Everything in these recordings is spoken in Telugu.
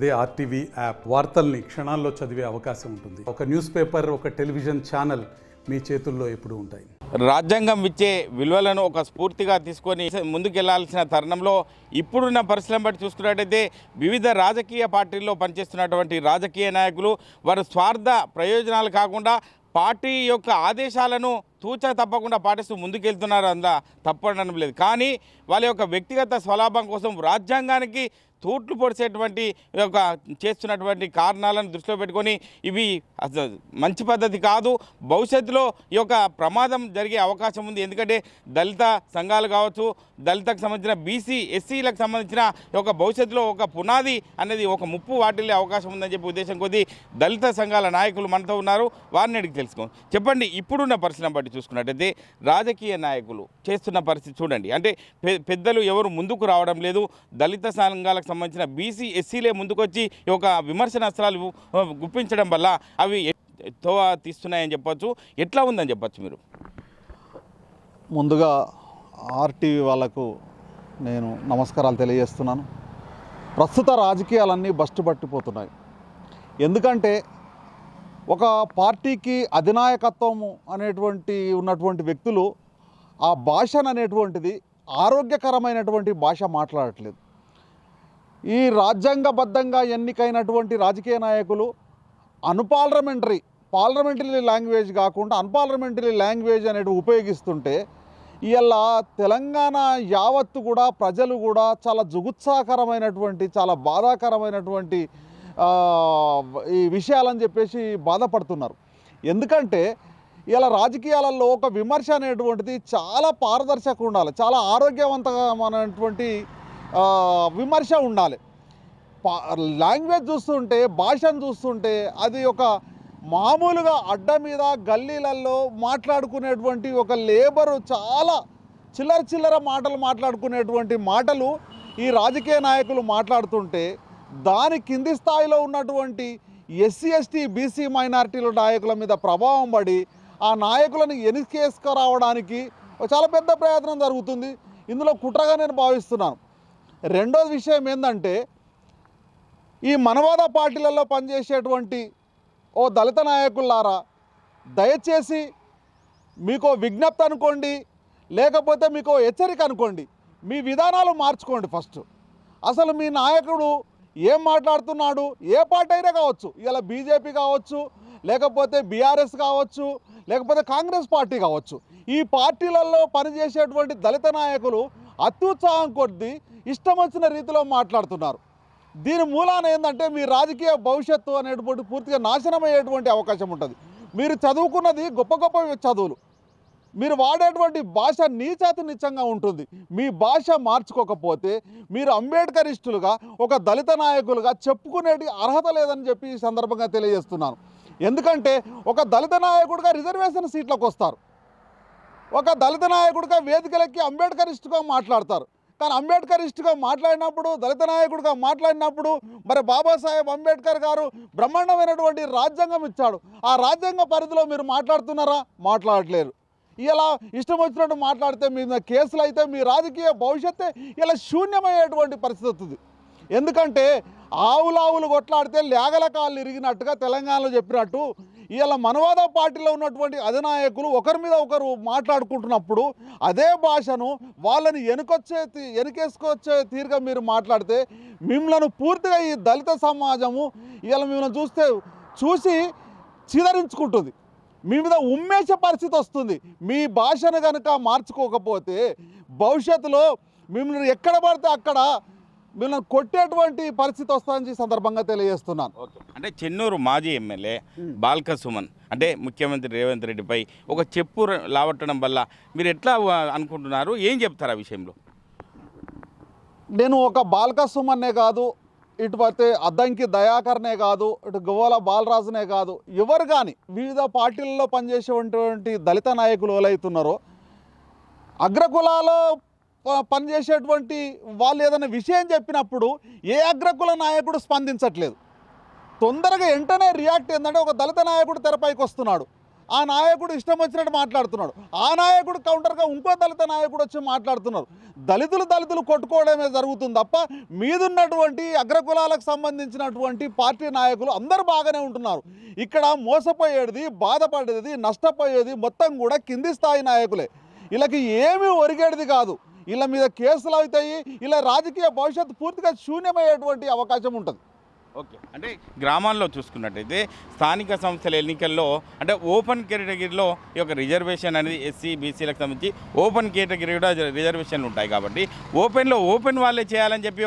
అదే ఆర్టీవీ యాప్ వార్తల్ని క్షణాల్లో చదివే అవకాశం ఉంటుంది. ఒక న్యూస్ పేపర్, ఒక టెలివిజన్ ఛానల్ మీ చేతుల్లో ఎప్పుడూ ఉంటాయి. రాజ్యాంగం ఇచ్చే విలువలను ఒక స్ఫూర్తిగా తీసుకొని ముందుకెళ్లాల్సిన తరుణంలో ఇప్పుడున్న పరిస్థితులను బట్టి చూసుకున్నట్టయితే వివిధ రాజకీయ పార్టీల్లో పనిచేస్తున్నటువంటి రాజకీయ నాయకులు వారి స్వార్థ ప్రయోజనాలు కాకుండా పార్టీ యొక్క ఆదేశాలను తూచా తప్పకుండా పాటిస్తూ ముందుకెళ్తున్నారు. అందులో తప్పడం లేదు. కానీ వాళ్ళ యొక్క వ్యక్తిగత స్వలాభం కోసం రాజ్యాంగానికి తూట్లు పొడిచేటువంటి ఒక చేస్తున్నటువంటి కారణాలను దృష్టిలో పెట్టుకొని ఇవి మంచి పద్ధతి కాదు. భవిష్యత్తులో ఈ యొక్క ప్రమాదం జరిగే అవకాశం ఉంది. ఎందుకంటే దళిత సంఘాలు కావచ్చు, దళితకు సంబంధించిన బీసీ ఎస్సీలకు సంబంధించిన ఒక భవిష్యత్తులో ఒక పునాది అనేది ఒక ముప్పు వాటిల్లే అవకాశం ఉందని చెప్పి ఉద్దేశం కొద్దీ దళిత సంఘాల నాయకులు మనతో ఉన్నారు. వారిని అడిగి తెలుసుకోండి. చెప్పండి, ఇప్పుడున్న పరిస్థితిని బట్టి చూసుకున్నట్టయితే రాజకీయ నాయకులు చేస్తున్న పరిస్థితి చూడండి. అంటే పెద్దలు ఎవరు ముందుకు రావడం లేదు. దళిత సంఘాలకు సంబంధించిన బీసీ ఎస్సీలే ముందుకొచ్చి ఈ యొక్క విమర్శనాస్త్రాలు గుప్పించడం వల్ల అవి తోవ తీస్తున్నాయని చెప్పొచ్చు. ఎట్లా ఉందని చెప్పొచ్చు మీరు? ముందుగా ఆర్టీవీ వాళ్ళకు నేను నమస్కారాలు తెలియజేస్తున్నాను. ప్రస్తుత రాజకీయాలన్నీ బస్టు పట్టిపోతున్నాయి. ఎందుకంటే ఒక పార్టీకి అధినాయకత్వము అనేటువంటి ఉన్నటువంటి వ్యక్తులు ఆ భాషను అనేటువంటిది ఆరోగ్యకరమైనటువంటి భాష మాట్లాడట్లేదు. ఈ రాజ్యాంగబద్ధంగా ఎన్నికైనటువంటి రాజకీయ నాయకులు పార్లమెంటరీ లాంగ్వేజ్ కాకుండా అన్పార్లమెంటరీ లాంగ్వేజ్ అనేది ఉపయోగిస్తుంటే ఇలా తెలంగాణ యావత్తు కూడా ప్రజలు కూడా చాలా జుగుత్సాకరమైనటువంటి, చాలా బాధాకరమైనటువంటి ఈ విషయాలని చెప్పేసి బాధపడుతున్నారు. ఎందుకంటే ఇలా రాజకీయాలలో ఒక విమర్శ అనేటువంటిది చాలా పారదర్శకంగా ఉండాలి, చాలా ఆరోగ్యవంతమైనటువంటి విమర్శ ఉండాలి. లాంగ్వేజ్ చూస్తుంటే, భాషను చూస్తుంటే అది ఒక మామూలుగా అడ్డ మీద గల్లీలలో మాట్లాడుకునేటువంటి ఒక లేబరు చాలా చిల్లర మాటలు మాట్లాడుకునేటువంటి మాటలు ఈ రాజకీయ నాయకులు మాట్లాడుతుంటే దాని కింది స్థాయిలో ఉన్నటువంటి ఎస్సీ ఎస్టీ బీసీ మైనారిటీల నాయకుల మీద ప్రభావం పడి ఆ నాయకులను ఎనికేసుకురావడానికి చాలా పెద్ద ప్రయత్నం జరుగుతుంది. ఇందులో కుట్రగా నేను భావిస్తున్నాను. రెండోది విషయం ఏంటంటే, ఈ మనవాద పార్టీలలో పనిచేసేటువంటి ఓ దళిత నాయకులారా, దయచేసి మీకో విజ్ఞప్తి అనుకోండి, లేకపోతే మీకో హెచ్చరిక అనుకోండి, మీ విధానాలు మార్చుకోండి. ఫస్ట్ అసలు మీ నాయకుడు ఏం మాట్లాడుతున్నాడు, ఏ పార్టీ అయినా కావచ్చు, ఇలా బీజేపీ కావచ్చు, లేకపోతే బీఆర్ఎస్ కావచ్చు, లేకపోతే కాంగ్రెస్ పార్టీ కావచ్చు, ఈ పార్టీలలో పనిచేసేటువంటి దళిత నాయకులు అత్యుత్సాహం కొద్దీ ఇష్టం వచ్చిన రీతిలో మాట్లాడుతున్నారు. దీని మూలాన ఏంటంటే మీ రాజకీయ భవిష్యత్తు అనేటువంటి పూర్తిగా నాశనం అయ్యేటువంటి అవకాశం ఉంటుంది. మీరు చదువుకున్నది గొప్ప చదువులు, మీరు వాడేటువంటి భాష నీచాతి నీచంగా ఉంటుంది. మీ భాష మార్చుకోకపోతే మీరు అంబేద్కరిస్టులుగా, ఒక దళిత నాయకులుగా చెప్పుకునేటి అర్హత లేదని చెప్పి ఈ సందర్భంగా తెలియజేస్తున్నాను. ఎందుకంటే ఒక దళిత నాయకుడిగా రిజర్వేషన్ సీట్లకు వస్తారు, ఒక దళిత నాయకుడిగా వేదికలకి అంబేద్కరిస్టుగా మాట్లాడతారు. కానీ అంబేద్కరిస్టుగా మాట్లాడినప్పుడు, దళిత నాయకుడిగా మాట్లాడినప్పుడు మరి బాబాసాహెబ్ అంబేద్కర్ గారు బ్రహ్మాండమైనటువంటి రాజ్యాంగం ఇచ్చాడు. ఆ రాజ్యాంగ పరిధిలో మీరు మాట్లాడుతున్నారా? మాట్లాడలేరు. ఇలా ఇష్టం వచ్చినట్టు మాట్లాడితే మీ కేసులు అయితే మీ రాజకీయ భవిష్యత్తే ఇలా శూన్యమయ్యేటువంటి పరిస్థితి వస్తుంది. ఎందుకంటే ఆవులావులు కొట్లాడితే లేగల కాళ్ళు ఇరిగినట్టుగా తెలంగాణలో చెప్పినట్టు ఇలా మనవాద పార్టీలో ఉన్నటువంటి అధినాయకులు ఒకరి మీద ఒకరు మాట్లాడుకుంటున్నప్పుడు అదే భాషను వాళ్ళని వెనుకేసుకొచ్చే తీరుగా మీరు మాట్లాడితే మిమ్మల్ని పూర్తిగా ఈ దళిత సమాజము ఇలా మిమ్మల్ని చూసి చిదరించుకుంటుంది, మీ మీద ఉమ్మేసే పరిస్థితి వస్తుంది. మీ భాషను కనుక మార్చుకోకపోతే భవిష్యత్తులో మిమ్మల్ని ఎక్కడ పడితే అక్కడ మిమ్మల్ని కొట్టేటువంటి పరిస్థితి వస్తుందని సందర్భంగా తెలియజేస్తున్నాను. అంటే చెన్నూరు మాజీ ఎమ్మెల్యే బాల్క సుమన్ అంటే ముఖ్యమంత్రి రేవంత్ రెడ్డిపై ఒక చెప్పు లావట్టడం వల్ల మీరు ఎట్లా అనుకుంటున్నారు? ఏం చెప్తారు ఆ విషయంలో? నేను ఒక బాల్క సుమన్నే కాదు, ఇటు పడితే అద్దంకి దయాకర్నే కాదు, ఇటు గోవాల బాలరాజునే కాదు, ఎవరు కానీ వివిధ పార్టీలలో పనిచేసేటువంటి దళిత నాయకులు ఎవరైతున్నారో అగ్రకులాలో పనిచేసేటువంటి వాళ్ళు ఏదైనా విషయం చెప్పినప్పుడు ఏ అగ్రకుల నాయకుడు స్పందించట్లేదు. తొందరగా వెంటనే రియాక్ట్ ఏంటంటే ఒక దళిత నాయకుడు తెరపైకి వస్తున్నాడు, ఆ నాయకుడు ఇష్టం వచ్చినట్టు మాట్లాడుతున్నాడు. ఆ నాయకుడు కౌంటర్గా ఇంకో దళిత నాయకుడు వచ్చి మాట్లాడుతున్నారు. దళితులు కొట్టుకోవడమే జరుగుతుంది తప్ప మీదున్నటువంటి అగ్రకులాలకు సంబంధించినటువంటి పార్టీ నాయకులు అందరూ బాగానే ఉంటున్నారు. ఇక్కడ మోసపోయేది, బాధపడేది, నష్టపోయేది మొత్తం కూడా కింది స్థాయి నాయకులే. వీళ్ళకి ఏమీ ఒరిగేది కాదు. వీళ్ళ మీద కేసులు అవుతాయి. ఇలా రాజకీయ భవిష్యత్తు పూర్తిగా శూన్యమయ్యేటువంటి అవకాశం ఉంటుంది. ఓకే, అంటే గ్రామాల్లో చూసుకున్నట్టయితే స్థానిక సంస్థల ఎన్నికల్లో అంటే ఓపెన్ కేటగిరీలో ఈ యొక్క రిజర్వేషన్ అనేది ఎస్సీ బీసీలకు సంబంధించి ఓపెన్ కేటగిరీ కూడా రిజర్వేషన్లు ఉంటాయి కాబట్టి ఓపెన్ వాళ్ళే చేయాలని చెప్పి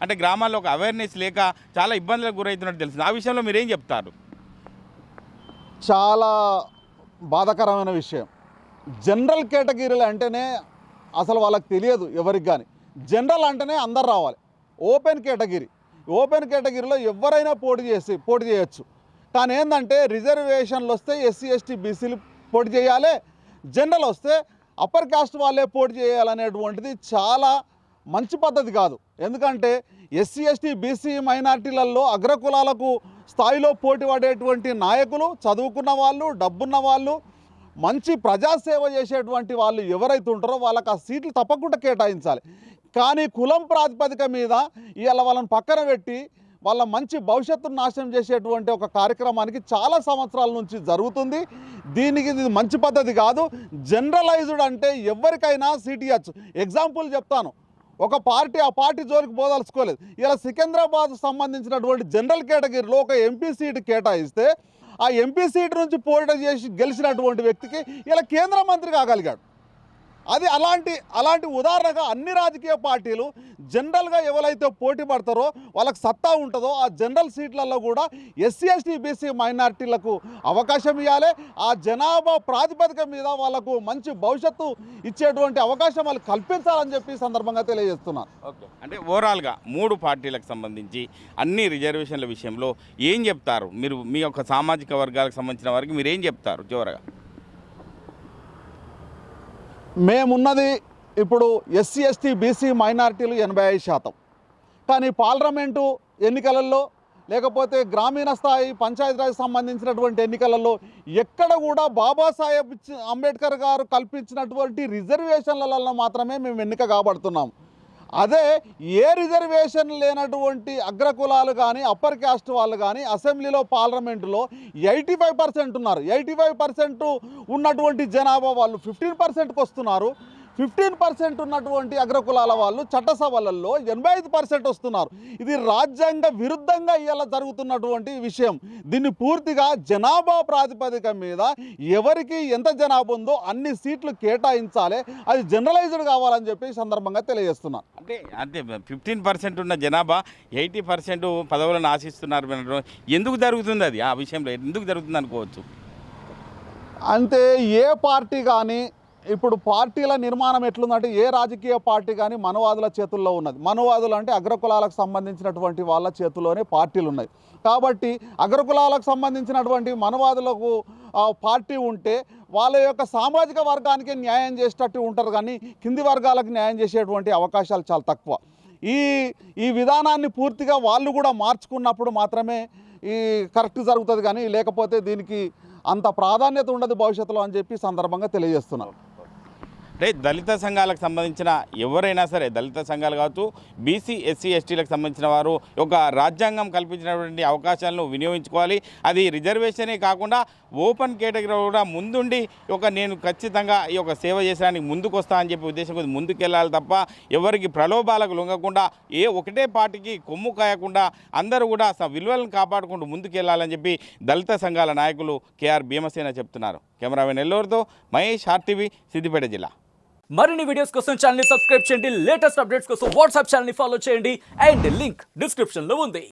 అంటే గ్రామాల్లో ఒక అవేర్నెస్ లేక చాలా ఇబ్బందులకు గురవుతున్నట్టు తెలుస్తుంది. ఆ విషయంలో మీరేం చెప్తారు? చాలా బాధాకరమైన విషయం. జనరల్ కేటగిరీలు అంటేనే అసలు వాళ్ళకి తెలియదు ఎవరికి కానీ. జనరల్ అంటేనే అందరు రావాలి. ఓపెన్ కేటగిరీలో ఎవరైనా పోటీ చేయొచ్చు. కానీ ఏంటంటే రిజర్వేషన్లు వస్తే ఎస్సీ ఎస్టీ బీసీలు పోటీ చేయాలి, జనరల్ వస్తే అప్పర్ కాస్ట్ వాళ్ళే పోటీ చేయాలనేటువంటిది చాలా మంచి పద్ధతి కాదు. ఎందుకంటే ఎస్సీ ఎస్టీ బీసీ మైనార్టీలలో అగ్రకులాలకు స్థాయిలో పోటీ పడేటువంటి నాయకులు, చదువుకున్న వాళ్ళు, డబ్బున్న వాళ్ళు, మంచి ప్రజాసేవ చేసేటువంటి వాళ్ళు ఎవరైతే ఉంటారో వాళ్ళకి ఆ సీట్లు తప్పకుండా కేటాయించాలి. కానీ కులం ప్రాతిపదిక మీద ఇవాళ వాళ్ళని పక్కన పెట్టి వాళ్ళ మంచి భవిష్యత్తును నాశనం చేసేటువంటి ఒక కార్యక్రమానికి చాలా సంవత్సరాల నుంచి జరుగుతుంది. దీనికి ఇది మంచి పద్ధతి కాదు. జనరలైజ్డ్ అంటే ఎవరికైనా సీట్ ఇవ్వచ్చు. ఎగ్జాంపుల్ చెప్తాను. ఒక పార్టీ ఆ పార్టీ జోలికి పోదలుచుకోలేదు. ఇలా సికింద్రాబాద్ సంబంధించినటువంటి జనరల్ కేటగిరీలో ఒక ఎంపీ సీటు కేటాయిస్తే ఆ ఎంపీ సీటు నుంచి పోటీ చేసి గెలిచినటువంటి వ్యక్తికి ఇలా కేంద్ర మంత్రి కాగలిగాడు. అది అలాంటి ఉదాహరణగా అన్ని రాజకీయ పార్టీలు జనరల్గా ఎవరైతే పోటీ పడతారో వాళ్ళకి సత్తా ఉంటుందో ఆ జనరల్ సీట్లలో కూడా ఎస్సీ ఎస్టీ బీసీ మైనార్టీలకు అవకాశం ఇవ్వాలి. ఆ జనాభా ప్రాతిపదిక మీద వాళ్ళకు మంచి భవిష్యత్తు ఇచ్చేటువంటి అవకాశం వాళ్ళు కల్పించాలని చెప్పి సందర్భంగా తెలియజేస్తున్నారు. ఓకే, అంటే ఓవరాల్గా 3 పార్టీలకు సంబంధించి అన్ని రిజర్వేషన్ల విషయంలో ఏం చెప్తారు మీరు? మీ యొక్క సామాజిక వర్గాలకు సంబంధించిన వారికి మీరు ఏం చెప్తారు చివరగా? మేమున్నది ఇప్పుడు ఎస్సీ ఎస్టీ బీసీ మైనారిటీలు 85%. కానీ పార్లమెంటు ఎన్నికలలో లేకపోతే గ్రామీణ స్థాయి పంచాయతీరాజ్ సంబంధించినటువంటి ఎన్నికలలో ఎక్కడ కూడా బాబాసాహెబ్ అంబేద్కర్ గారు కల్పించినటువంటి రిజర్వేషన్లలో మాత్రమే మేము ఎన్నిక కాబడుతున్నాం. అదే ఏ రిజర్వేషన్ లేనటువంటి అగ్రకులాలు కానీ అప్పర్ క్యాస్ట్ వాళ్ళు కానీ అసెంబ్లీలో పార్లమెంటులో 85% ఉన్నారు. 85% ఉన్నటువంటి జనాభా వాళ్ళు 15%కి వస్తున్నారు. 15% ఉన్నటువంటి అగ్రకులాల వాళ్ళు చట్టసభలలో 85% వస్తున్నారు. ఇది రాజ్యాంగ విరుద్ధంగా ఇవాళ జరుగుతున్నటువంటి విషయం. దీన్ని పూర్తిగా జనాభా ప్రాతిపదిక మీద ఎవరికి ఎంత జనాభా ఉందో అన్ని సీట్లు కేటాయించాలి. అది జనరలైజ్డ్ కావాలని చెప్పి సందర్భంగా తెలియజేస్తున్నారు. అంటే 15% ఉన్న జనాభా 80% పదవులను ఆశిస్తున్నారు. ఎందుకు జరుగుతుంది అది? ఆ విషయంలో ఎందుకు జరుగుతుంది అనుకోవచ్చు? అంటే ఏ పార్టీ కానీ ఇప్పుడు పార్టీల నిర్మాణం ఎట్లుందంటే ఏ రాజకీయ పార్టీ కానీ మనవాదుల చేతుల్లో ఉన్నది. మనవాదులు అంటే అగ్రకులాలకు సంబంధించినటువంటి వాళ్ళ చేతుల్లోనే పార్టీలు ఉన్నాయి. కాబట్టి అగ్రకులాలకు సంబంధించినటువంటి మనవాదులకు పార్టీ ఉంటే వాళ్ళ యొక్క సామాజిక వర్గానికి న్యాయం చేసేటట్టు ఉంటారు, కానీ కింది వర్గాలకు న్యాయం చేసేటువంటి అవకాశాలు చాలా తక్కువ. ఈ విధానాన్ని పూర్తిగా వాళ్ళు కూడా మార్చుకున్నప్పుడు మాత్రమే ఈ కరెక్ట్ జరుగుతుంది, కానీ లేకపోతే దీనికి అంత ప్రాధాన్యత ఉండదు భవిష్యత్తులో అని చెప్పి సందర్భంగా తెలియజేస్తున్నారు. అంటే దళిత సంఘాలకు సంబంధించిన ఎవరైనా సరే, దళిత సంఘాలు కావచ్చు, బీసీ ఎస్సీ ఎస్టీలకు సంబంధించిన వారు ఒక రాజ్యాంగం కల్పించినటువంటి అవకాశాలను వినియోగించుకోవాలి. అది రిజర్వేషనే కాకుండా ఓపెన్ కేటగిరీ కూడా ముందుండి నేను ఖచ్చితంగా ఈ యొక్క సేవ చేసడానికి ముందుకు వస్తా అని చెప్పి ఉద్దేశం కొద్ది ముందుకెళ్ళాలి తప్ప ఎవరికి ప్రలోభాలకు లొంగకుండా ఒకటే పార్టీకి కొమ్ము కాయకుండా అందరూ కూడా విలువలను కాపాడుకుంటూ ముందుకెళ్ళాలని చెప్పి దళిత సంఘాల నాయకులు కేఆర్ భీమసేన చెప్తున్నారు. కెమెరామెన్ ఎల్లూరుతో మహేష్, ఆర్టీవీ, సిద్దిపేట జిల్లా. మరిన్ని వీడియోస్ కోసం ఛానల్ ని సబ్స్క్రైబ్ చేయండి. లేటెస్ట్ అప్డేట్స్ కోసం వాట్సాప్ ఛానల్ ని ఫాలో చేయండి. అండ్ లింక్ డిస్క్రిప్షన్ లో ఉంది.